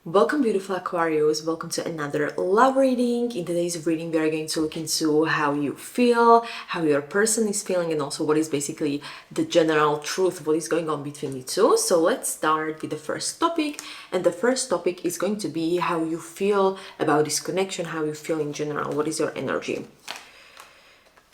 Welcome, beautiful Aquarius. Welcome to another love reading. In today's reading, we are going to look into how you feel, how your person is feeling, and also what is basically the general truth, what is going on between you two. So let's start with the first topic. And the first topic is going to be how you feel about this connection, how you feel in general, what is your energy.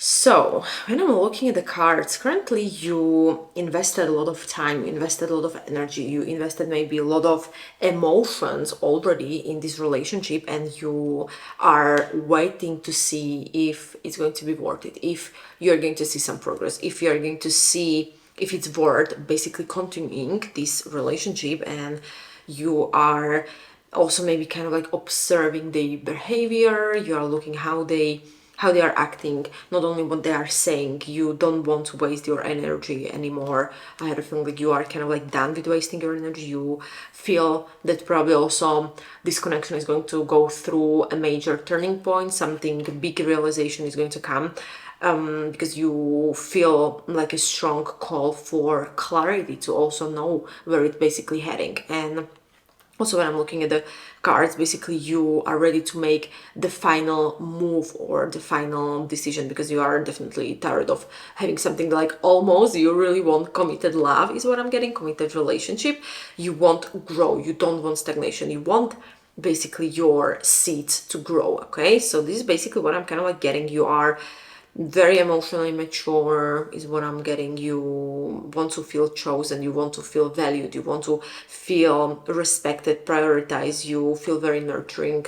So, when I'm looking at the cards, currently you invested a lot of time, you invested a lot of energy, you invested maybe a lot of emotions already in this relationship, and you are waiting to see if it's going to be worth it, if you're going to see some progress, if you're going to see if it's worth basically continuing this relationship, and you are also maybe kind of like observing the behavior, you are looking how they are acting, not only what they are saying. You don't want to waste your energy anymore. I had a feeling like you are kind of like done with wasting your energy. You feel that probably also this connection is going to go through a major turning point, something big realization is going to come. Because you feel like a strong call for clarity to also know where it's basically heading. And also, when I'm looking at the cards, basically you are ready to make the final move or the final decision, because you are definitely tired of having something like almost. You really want committed love is what I'm getting, committed relationship. You want grow, you don't want stagnation, you want basically your seeds to grow. Okay, so this is basically what I'm kind of like getting. You are very emotionally mature is what I'm getting. You want to feel chosen, you want to feel valued, you want to feel respected, prioritize, you feel very nurturing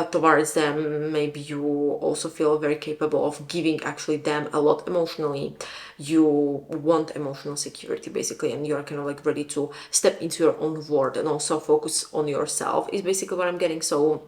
towards them. Maybe you also feel very capable of giving actually them a lot emotionally. You want emotional security basically, and you're kind of like ready to step into your own world and also focus on yourself is basically what I'm getting. So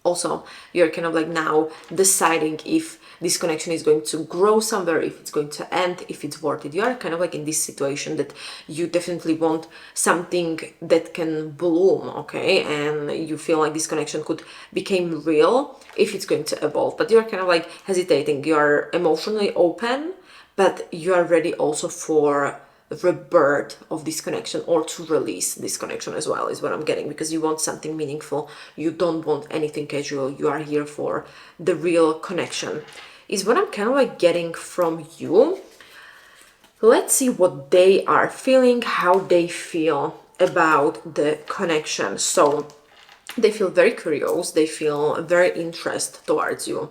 also you're kind of like now deciding if this connection is going to grow somewhere, if it's going to end, if it's worth it. You are kind of like in this situation that you definitely want something that can bloom, okay, and you feel like this connection could become real if it's going to evolve, but you're kind of like hesitating. You're emotionally open, but you are ready also for rebirth of this connection, or to release this connection as well is what I'm getting, because you want something meaningful. You don't want anything casual. You are here for the real connection is what I'm kind of like getting from you. Let's see what they are feeling, how they feel about the connection. So they feel very curious, they feel very interest towards you.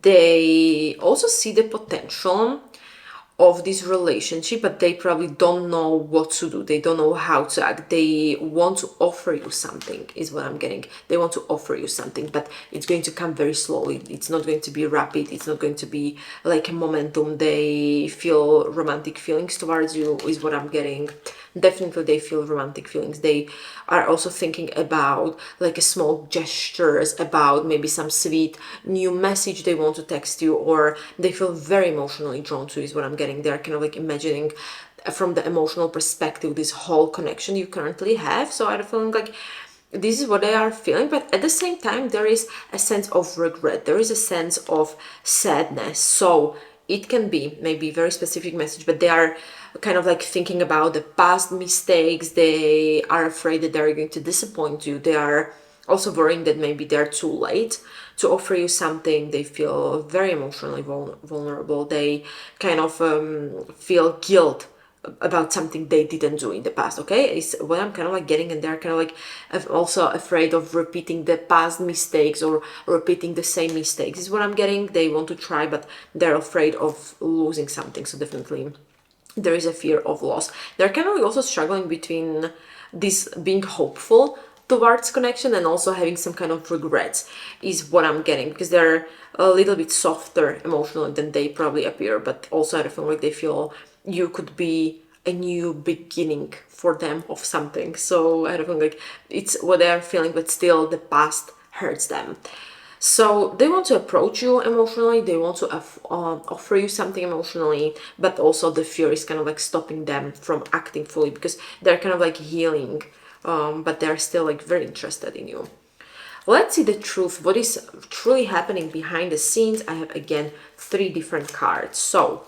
They also see the potential of this relationship, but they probably don't know what to do. They don't know how to act. They want to offer you something is what I'm getting. They want to offer you something, but it's going to come very slowly. It's not going to be rapid. It's not going to be like a momentum. They feel romantic feelings towards you is what I'm getting. Definitely they feel romantic feelings. They are also thinking about like a small gestures, about maybe some sweet new message they want to text you, or they feel very emotionally drawn to is what I'm getting. They're kind of like imagining from the emotional perspective this whole connection you currently have. So I'm feeling like this is what they are feeling, but at the same time there is a sense of regret, there is a sense of sadness. So it can be maybe very specific message, but they are kind of like thinking about the past mistakes. They are afraid that they're going to disappoint you. They are also worrying that maybe they're too late to offer you something. They feel very emotionally vulnerable. They kind of feel guilt about something they didn't do in the past. Okay, is what I'm kind of like getting, and they're kind of like also afraid of repeating the past mistakes or repeating the same mistakes is what I'm getting. They want to try, but they're afraid of losing something. So definitely there is a fear of loss. They're kind of like also struggling between this being hopeful towards connection and also having some kind of regrets is what I'm getting, because they're a little bit softer emotionally than they probably appear, but also I feel like they feel you could be a new beginning for them of something. So I don't feel like it's what they're feeling, but still the past hurts them. So they want to approach you emotionally, they want to offer you something emotionally, but also the fear is kind of like stopping them from acting fully, because they're kind of like healing, but they're still like very interested in you. Let's see the truth, what is truly happening behind the scenes. I have again 3 different cards. So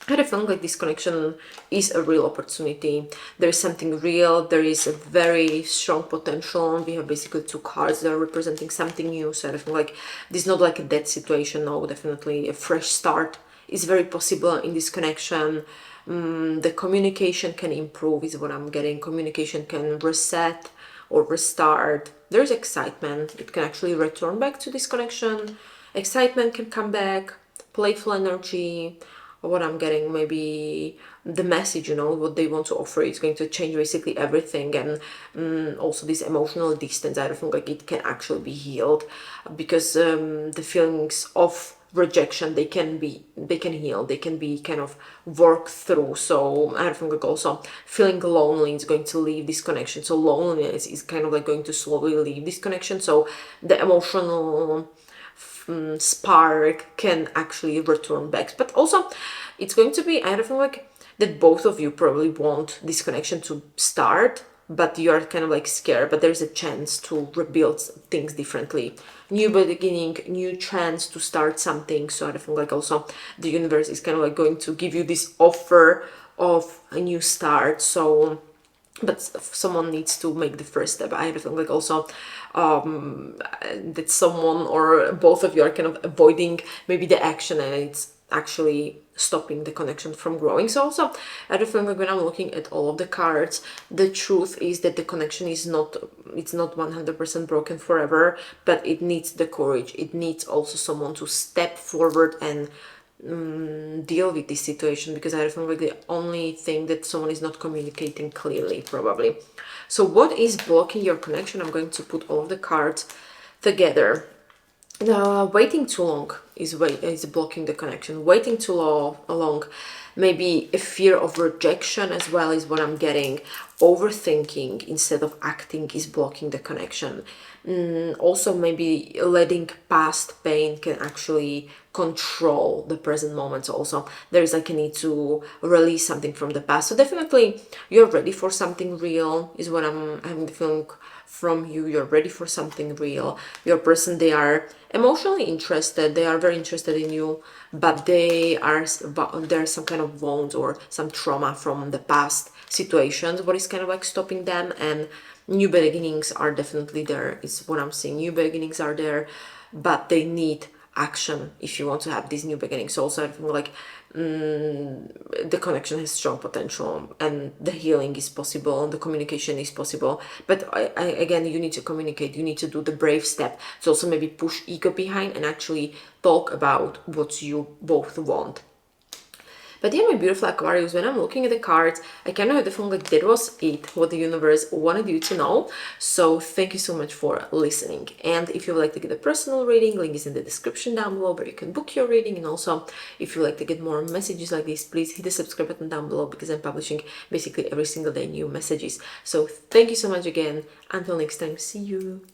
I had a feeling like this connection is a real opportunity. There is something real. There is a very strong potential. We have basically two cards that are representing something new. So I feel like this is not like a dead situation. No, definitely a fresh start is very possible in this connection. The communication can improve is what I'm getting. Communication can reset or restart. There's excitement. It can actually return back to this connection. Excitement can come back. Playful energy. What I'm getting, maybe the message, you know, what they want to offer is going to change basically everything. And also this emotional distance, I don't think like it can actually be healed, because the feelings of rejection, they can heal, they can be kind of worked through. So I don't think like also feeling lonely is going to leave this connection. So loneliness is kind of like going to slowly leave this connection. So the emotional spark can actually return back. But also it's going to be, I feel like that both of you probably want this connection to start, but you are kind of like scared, but there's a chance to rebuild things differently. New beginning, new chance to start something. So I feel like also the universe is kind of like going to give you this offer of a new start. So but someone needs to make the first step. I feel like also that someone or both of you are kind of avoiding maybe the action, and it's actually stopping the connection from growing. So also I feel like when I'm looking at all of the cards, the truth is that the connection is not, it's not 100% broken forever, but it needs the courage. It needs also someone to step forward and deal with this situation, because I feel like the only thing that someone is not communicating clearly, probably. So what is blocking your connection? I'm going to put all of the cards together. Waiting too long is blocking the connection. Waiting too long, maybe a fear of rejection as well is what I'm getting. Overthinking instead of acting is blocking the connection. Also maybe letting past pain can actually control the present moments. Also there is like a need to release something from the past. So definitely you're ready for something real is what I'm having the feeling from you. You're ready for something real. Your person, they are emotionally interested, they are very interested in you, but there's some kind of wounds or some trauma from the past situations what is kind of like stopping them. And new beginnings are definitely there is what I'm seeing. New beginnings are there, but they need action if you want to have these new beginnings. Also I feel like the connection has strong potential, and the healing is possible, and the communication is possible. But again, you need to communicate. You need to do the brave step to also maybe push ego behind and actually talk about what you both want. But yeah, my beautiful Aquarius, when I'm looking at the cards, I kind of had the feeling like that was it, what the universe wanted you to know. So thank you so much for listening. And if you would like to get a personal reading, link is in the description down below where you can book your reading. And also, if you would like to get more messages like this, please hit the subscribe button down below, because I'm publishing basically every single day new messages. So thank you so much again. Until next time, see you.